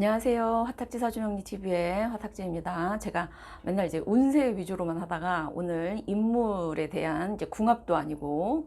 안녕하세요. 화탁지 사주명리 TV의 화탁지입니다. 제가 맨날 이제 운세 위주로만 하다가 오늘 인물에 대한 이제 궁합도 아니고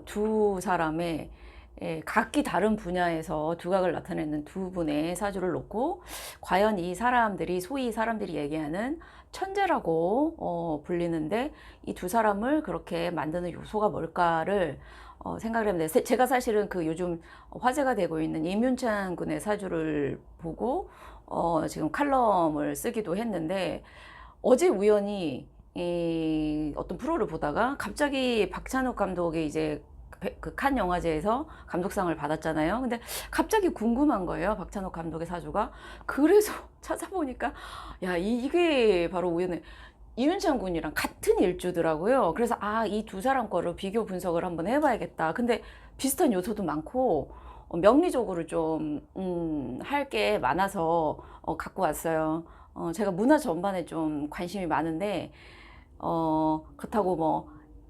두 사람의 각기 다른 분야에서 두각을 나타내는 두 분의 사주를 놓고 과연 이 사람들이 소위 사람들이 얘기하는 천재라고 불리는데 이 두 사람을 그렇게 만드는 요소가 뭘까를 생각을 해봤는데, 제가 사실은 그 요즘 화제가 되고 있는 임윤찬 군의 사주를 보고 지금 칼럼을 쓰기도 했는데, 어제 우연히 이 어떤 프로를 보다가 갑자기 박찬욱 감독이 이제 그 칸 영화제에서 감독상을 받았잖아요. 근데 갑자기 궁금한 거예요, 박찬욱 감독의 사주가. 그래서 찾아보니까 야, 이게 바로 우연히 이윤찬 군이랑 같은 일주더라고요. 그래서 이 두 사람 거를 비교 분석을 한번 해봐야겠다. 근데 비슷한 요소도 많고 명리적으로 좀 할 게 많아서 갖고 왔어요. 제가 문화 전반에 좀 관심이 많은데 그렇다고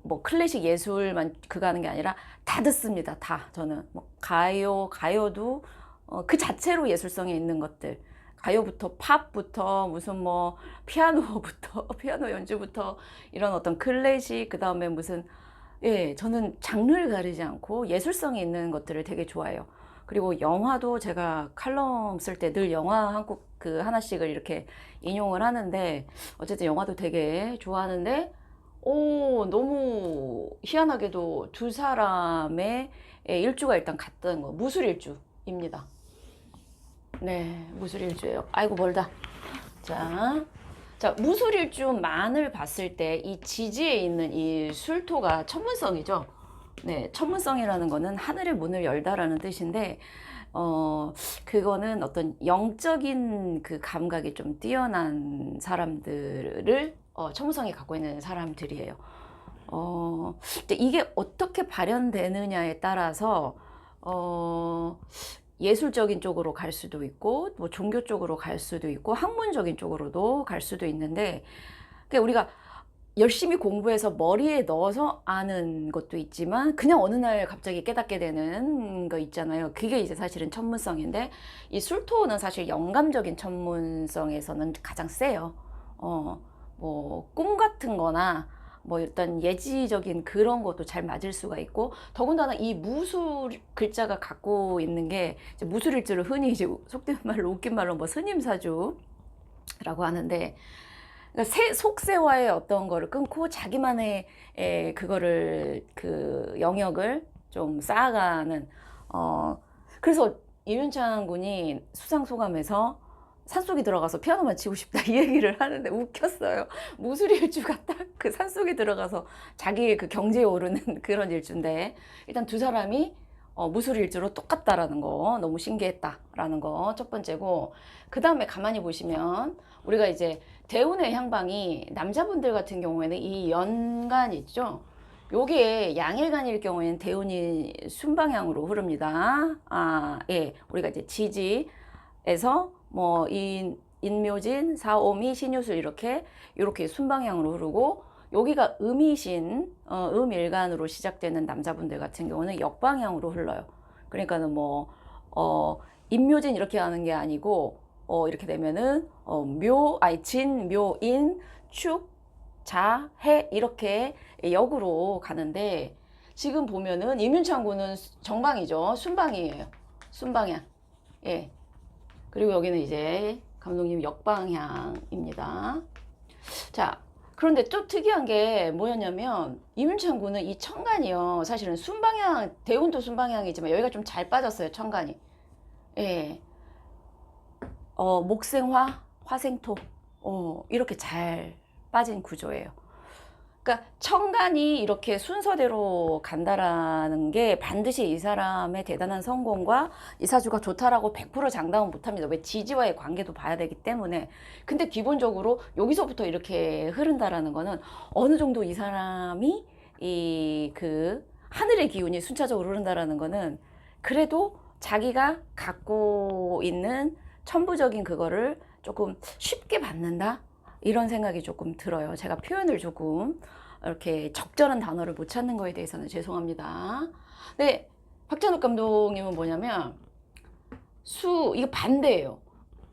뭐 클래식 예술만 그거 하는 게 아니라 다 듣습니다. 다. 저는 뭐 가요도 그 자체로 예술성이 있는 것들, 가요부터 팝부터 무슨 뭐 피아노부터 피아노 연주부터 이런 어떤 클래식, 그 다음에 무슨, 예, 저는 장르를 가리지 않고 예술성이 있는 것들을 되게 좋아해요. 그리고 영화도 제가 칼럼 쓸 때 늘 영화 한국 그 하나씩을 이렇게 인용을 하는데, 어쨌든 영화도 되게 좋아하는데, 너무 희한하게도 두 사람의 일주가 일단 같다는 거, 무술일주입니다. 네, 무술일주예요. 아이고 멀다. 자, 무술일주만을 봤을 때 이 지지에 있는 이 술토가 천문성이죠. 네, 천문성이라는 거는 하늘의 문을 열다라는 뜻인데, 그거는 어떤 영적인 그 감각이 좀 뛰어난 사람들을 천문성이 갖고 있는 사람들이에요. 근데 이게 어떻게 발현되느냐에 따라서 예술적인 쪽으로 갈 수도 있고, 뭐 종교 쪽으로 갈 수도 있고, 학문적인 쪽으로도 갈 수도 있는데, 그러니까 우리가 열심히 공부해서 머리에 넣어서 아는 것도 있지만 그냥 어느 날 갑자기 깨닫게 되는 거 있잖아요. 그게 이제 사실은 천문성인데, 이 술토는 사실 영감적인 천문성에서는 가장 세요. 뭐 꿈 같은 거나 뭐 일단 예지적인 그런 것도 잘 맞을 수가 있고, 더군다나 이 무술 글자가 갖고 있는 게 이제 무술일주를 흔히 이제 속된 말로 웃긴 말로 뭐 스님사주라고 하는데, 그러니까 속세와의 어떤 거를 끊고 자기만의 그거를 그 영역을 좀 쌓아가는, 그래서 이윤창 군이 수상소감에서 산속에 들어가서 피아노만 치고 싶다 이 얘기를 하는데 웃겼어요. 무술일주가 딱 그 산속에 들어가서 자기의 그 경지에 오르는 그런 일주인데, 일단 두 사람이 무술일주로 똑같다라는 거 너무 신기했다라는 거 첫 번째고, 그 다음에 가만히 보시면 우리가 이제 대운의 향방이 남자분들 같은 경우에는 이 연간 있죠. 요게 양일간일 경우에는 대운이 순방향으로 흐릅니다. 예. 우리가 이제 지지에서 뭐 인묘진, 사오미, 신유술 이렇게 순방향으로 흐르고, 여기가 음이신, 음일간으로 시작되는 남자분들 같은 경우는 역방향으로 흘러요. 그러니까는 인묘진 이렇게 하는 게 아니고, 이렇게 되면은, 진, 묘인, 축, 자, 해, 이렇게 역으로 가는데, 지금 보면은 임윤창 군은 정방이죠. 순방이에요. 순방향. 예. 그리고 여기는 이제 감독님 역방향입니다. 자, 그런데 또 특이한 게 뭐였냐면, 이문창 군은 이 천간이요, 사실은 순방향, 대운도 순방향이지만 여기가 좀 잘 빠졌어요, 천간이. 예. 목생화, 화생토, 이렇게 잘 빠진 구조예요. 그러니까 천간이 이렇게 순서대로 간다라는 게 반드시 이 사람의 대단한 성공과 이 사주가 좋다라고 100% 장담은 못합니다. 왜? 지지와의 관계도 봐야 되기 때문에. 근데 기본적으로 여기서부터 이렇게 흐른다라는 거는 어느 정도 이 사람이 그 하늘의 기운이 순차적으로 흐른다라는 거는 그래도 자기가 갖고 있는 천부적인 그거를 조금 쉽게 받는다, 이런 생각이 조금 들어요. 제가 표현을 조금 이렇게 적절한 단어를 못 찾는 거에 대해서는 죄송합니다. 네, 박찬욱 감독님은 뭐냐면, 이게 반대예요.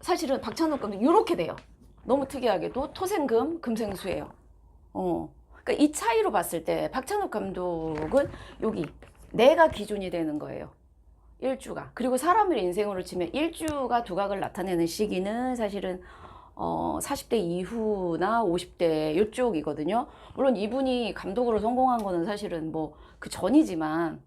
사실은 박찬욱 감독 이렇게 돼요. 너무 특이하게도 토생금, 금생수예요. 그러니까 이 차이로 봤을 때 박찬욱 감독은 여기 내가 기준이 되는 거예요. 일주가. 그리고 사람을 인생으로 치면 일주가 두각을 나타내는 시기는 사실은 40대 이후나 50대 이쪽이거든요. 물론 이분이 감독으로 성공한 거는 사실은 뭐 그 전이지만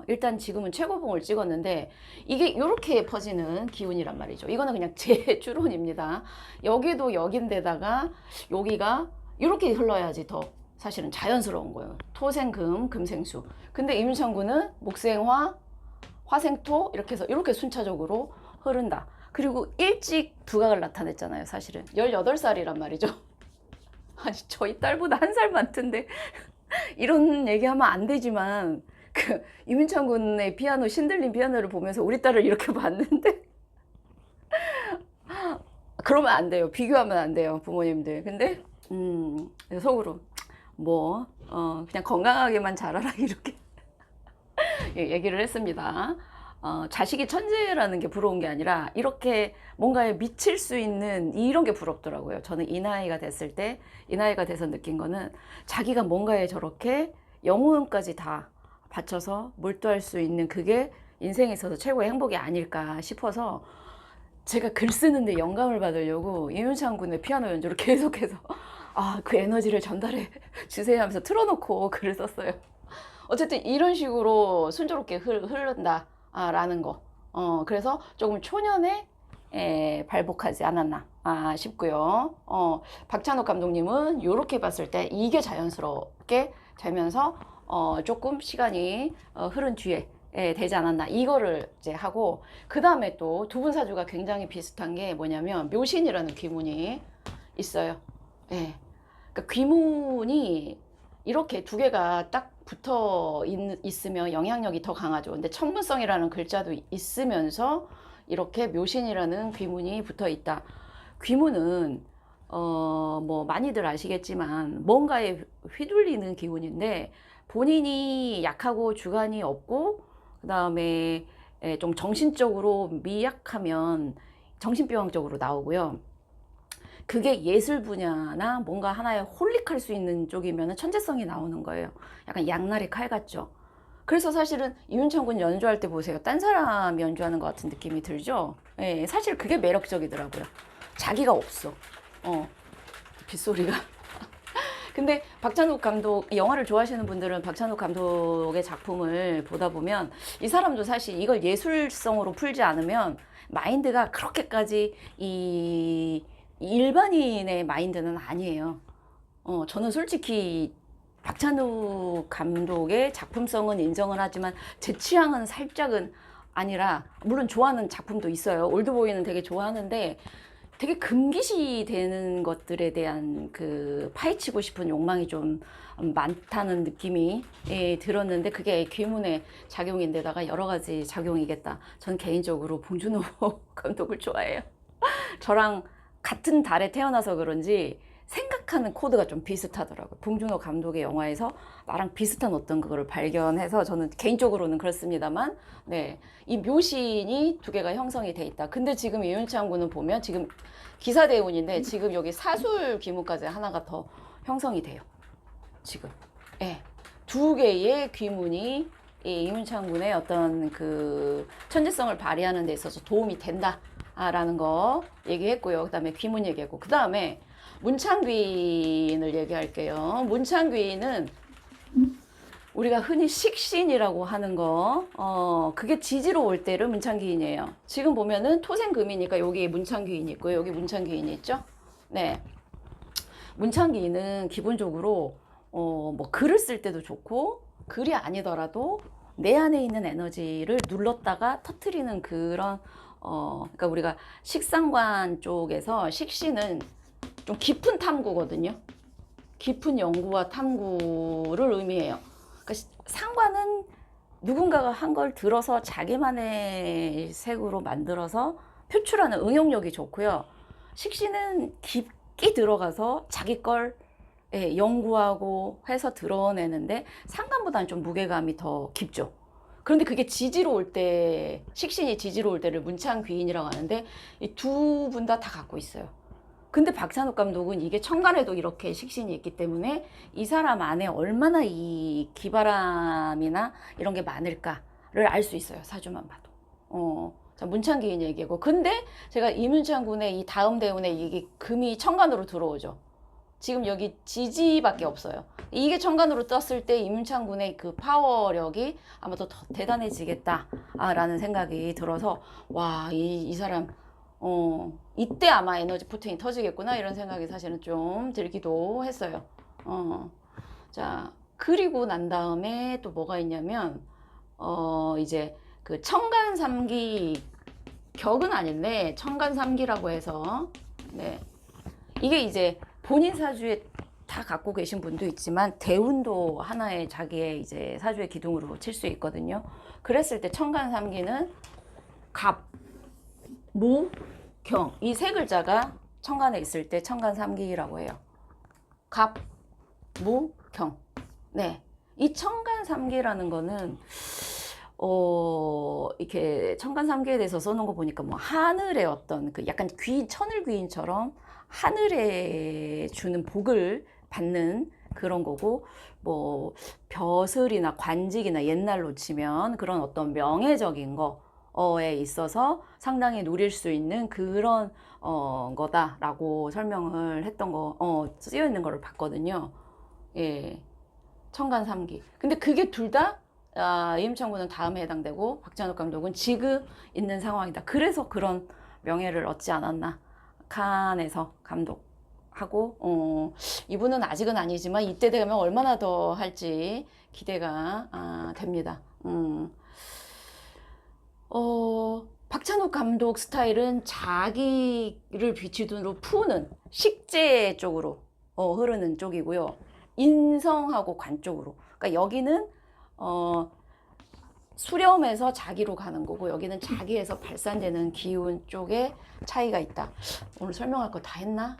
일단 지금은 최고봉을 찍었는데 이게 이렇게 퍼지는 기운이란 말이죠. 이거는 그냥 제 추론입니다. 여기도 여긴데다가 여기가 이렇게 흘러야지 더 사실은 자연스러운 거예요. 토생금, 금생수. 근데 임창구는 목생화, 화생토 이렇게 해서 이렇게 순차적으로 흐른다. 그리고 일찍 두각을 나타냈잖아요. 사실은 18살이란 말이죠. 아니 저희 딸보다 한 살 많던데 이런 얘기하면 안 되지만 그 이민창 군의 피아노 신들린 피아노를 보면서 우리 딸을 이렇게 봤는데 그러면 안 돼요. 비교하면 안 돼요. 부모님들. 근데 속으로 뭐 그냥 건강하게만 자라라 이렇게 얘기를 했습니다. 자식이 천재라는 게 부러운 게 아니라 이렇게 뭔가에 미칠 수 있는 이런 게 부럽더라고요. 저는 이 나이가 됐을 때, 이 나이가 돼서 느낀 거는 자기가 뭔가에 저렇게 영혼까지 다 바쳐서 몰두할 수 있는 그게 인생에 있어서 최고의 행복이 아닐까 싶어서 제가 글 쓰는데 영감을 받으려고 이윤창 군의 피아노 연주를 계속해서 그 에너지를 전달해 주세요 하면서 틀어놓고 글을 썼어요. 어쨌든 이런 식으로 순조롭게 흐른다. 라는 거. 그래서 조금 초년에 발복하지 않았나 싶고요. 박찬욱 감독님은 이렇게 봤을 때 이게 자연스럽게 되면서 조금 시간이 흐른 뒤에 되지 않았나 이거를 이제 하고 그 다음에 또 두 분 사주가 굉장히 비슷한 게 뭐냐면 묘신이라는 귀문이 있어요. 예. 그러니까 귀문이 이렇게 두 개가 딱 붙어 있으면 영향력이 더 강하죠. 근데 천문성이라는 글자도 있으면서 이렇게 묘신이라는 귀문이 붙어 있다. 귀문은 뭐 많이들 아시겠지만 뭔가에 휘둘리는 기운인데 본인이 약하고 주관이 없고 그 다음에 좀 정신적으로 미약하면 정신병적으로 나오고요. 그게 예술 분야나 뭔가 하나에 홀릭할 수 있는 쪽이면 천재성이 나오는 거예요. 약간 양날의 칼 같죠. 그래서 사실은 이윤창 군 연주할 때 보세요. 딴 사람 연주하는 것 같은 느낌이 들죠. 예, 사실 그게 매력적이더라고요. 자기가 없어. 빗소리가. 근데 박찬욱 감독, 영화를 좋아하시는 분들은 박찬욱 감독의 작품을 보다 보면 이 사람도 사실 이걸 예술성으로 풀지 않으면 마인드가 그렇게까지 일반인의 마인드는 아니에요. 저는 솔직히 박찬욱 감독의 작품성은 인정을 하지만 제 취향은 살짝은 아니라 물론 좋아하는 작품도 있어요. 올드보이는 되게 좋아하는데 되게 금기시 되는 것들에 대한 그 파헤치고 싶은 욕망이 좀 많다는 느낌이 들었는데 그게 귀문의 작용인데다가 여러 가지 작용이겠다. 저는 개인적으로 봉준호 감독을 좋아해요. 저랑 같은 달에 태어나서 그런지 생각하는 코드가 좀 비슷하더라고요. 봉준호 감독의 영화에서 나랑 비슷한 어떤 그거를 발견해서 저는 개인적으로는 그렇습니다만 네, 이 묘신이 두 개가 형성이 돼 있다. 근데 지금 이윤창 군은 보면 지금 기사대운인데 지금 여기 사술 귀문까지 하나가 더 형성이 돼요. 지금 두 개의 귀문이 이윤창 군의 어떤 그 천재성을 발휘하는 데 있어서 도움이 된다. 라는 거 얘기했고요. 그 다음에 귀문 얘기했고 그 다음에 문창귀인을 얘기할게요. 문창귀인은 우리가 흔히 식신이라고 하는 거 그게 지지로 올 때를 문창귀인이에요. 지금 보면은 토생금이니까 여기 문창귀인이 있고요. 여기 문창귀인이 있죠. 네, 문창귀인은 기본적으로 뭐 글을 쓸 때도 좋고 글이 아니더라도 내 안에 있는 에너지를 눌렀다가 터트리는 그런 그러니까 우리가 식상관 쪽에서 식신은 좀 깊은 탐구거든요. 깊은 연구와 탐구를 의미해요. 그러니까 상관은 누군가가 한 걸 들어서 자기만의 색으로 만들어서 표출하는 응용력이 좋고요. 식신은 깊게 들어가서 자기 걸 연구하고 해서 드러내는데 상관보다는 좀 무게감이 더 깊죠. 그런데 그게 지지로 올 때, 식신이 지지로 올 때를 문창귀인이라고 하는데 이 두 분 다 갖고 있어요. 근데 박찬욱 감독은 이게 천간에도 이렇게 식신이 있기 때문에 이 사람 안에 얼마나 이 기바람이나 이런 게 많을까를 알 수 있어요. 사주만 봐도. 자, 문창기인 얘기고. 근데 제가 이문창 군의 이 다음 대운에 이게 금이 천간으로 들어오죠. 지금 여기 지지밖에 없어요. 이게 천간으로 떴을 때 이문창 군의 그 파워력이 아마 더 대단해지겠다라는 생각이 들어서, 와, 이 사람, 이때 아마 에너지 포텐이 터지겠구나 이런 생각이 사실은 좀 들기도 했어요. 자, 그리고 난 다음에 또 뭐가 있냐면, 이제 그 천간삼기, 격은 아닌데 천간삼기라고 해서, 네, 이게 이제 본인 사주에 다 갖고 계신 분도 있지만 대운도 하나의 자기의 이제 사주의 기둥으로 칠 수 있거든요. 그랬을 때 천간삼기는 갑, 무, 경, 이 세 글자가 천간에 있을 때 천간삼기라고 해요. 갑, 무, 경. 네, 이 천간삼기라는 거는 이렇게 천간삼기에 대해서 써놓은 거 보니까 뭐 하늘의 어떤 그 약간 귀인, 천을귀인처럼 하늘에 주는 복을 받는 그런 거고, 뭐 벼슬이나 관직이나 옛날로 치면 그런 어떤 명예적인 거에 있어서 상당히 누릴 수 있는 그런 거다라고 설명을 했던 거, 쓰여 있는 거를 봤거든요. 예, 천간삼기. 근데 그게 둘 다 이임창 군은 다음에 해당되고 박찬욱 감독은 지금 있는 상황이다. 그래서 그런 명예를 얻지 않았나. 칸에서 감독하고, 이분은 아직은 아니지만 이때 되면 얼마나 더 할지 기대가 됩니다. 박찬욱 감독 스타일은 자기를 비치둔으로 푸는 식재 쪽으로 흐르는 쪽이고요. 인성하고 관 쪽으로. 그러니까 여기는 수렴에서 자기로 가는 거고, 여기는 자기에서 발산되는 기운 쪽에 차이가 있다. 오늘 설명할 거 다 했나?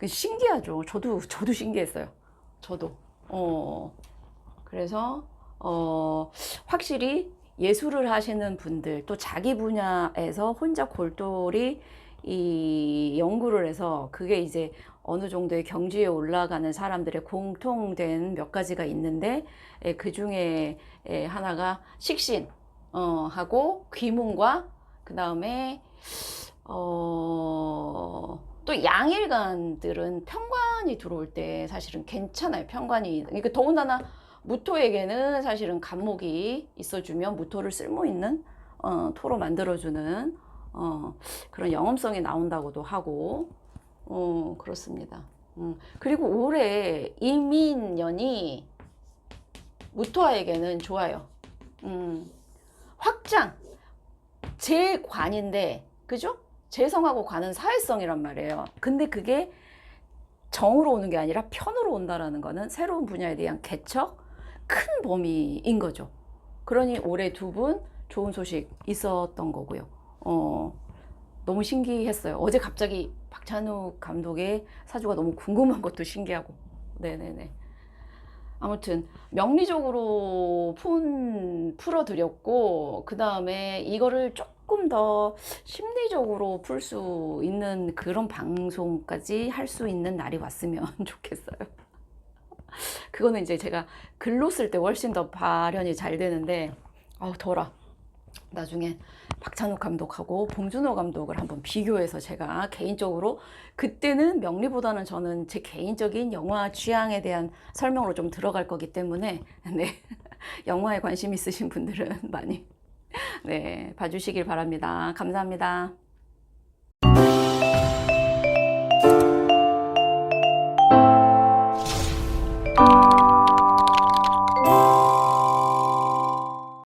신기하죠. 저도 신기했어요. 저도. 그래서 확실히 예술을 하시는 분들, 또 자기 분야에서 혼자 골똘히 이 연구를 해서 그게 이제 어느 정도의 경지에 올라가는 사람들의 공통된 몇 가지가 있는데, 그 중에 하나가 식신 하고 귀문과 그 다음에 또 양일간들은 편관이 들어올 때 사실은 괜찮아요. 편관이. 그러니까 더군다나 무토에게는 사실은 간목이 있어주면 무토를 쓸모 있는 토로 만들어주는 그런 영험성이 나온다고도 하고, 그렇습니다. 그리고 올해 이민년이 무토아에게는 좋아요. 확장, 제 관인데, 그죠? 재성하고 관은 사회성이란 말이에요. 근데 그게 정으로 오는 게 아니라 편으로 온다라는 거는 새로운 분야에 대한 개척, 큰 범위인 거죠. 그러니 올해 두 분 좋은 소식 있었던 거고요. 너무 신기했어요. 어제 갑자기 박찬욱 감독의 사주가 너무 궁금한 것도 신기하고. 네네네. 아무튼 명리적으로 풀어드렸고, 그 다음에 이거를 조금 더 심리적으로 풀 수 있는 그런 방송까지 할 수 있는 날이 왔으면 좋겠어요. 그거는 이제 제가 글로 쓸 때 훨씬 더 발현이 잘 되는데, 더라. 나중에 박찬욱 감독하고 봉준호 감독을 한번 비교해서 제가 개인적으로, 그때는 명리보다는 저는 제 개인적인 영화 취향에 대한 설명으로 좀 들어갈 거기 때문에, 네, 영화에 관심 있으신 분들은 많이, 네, 봐주시길 바랍니다. 감사합니다.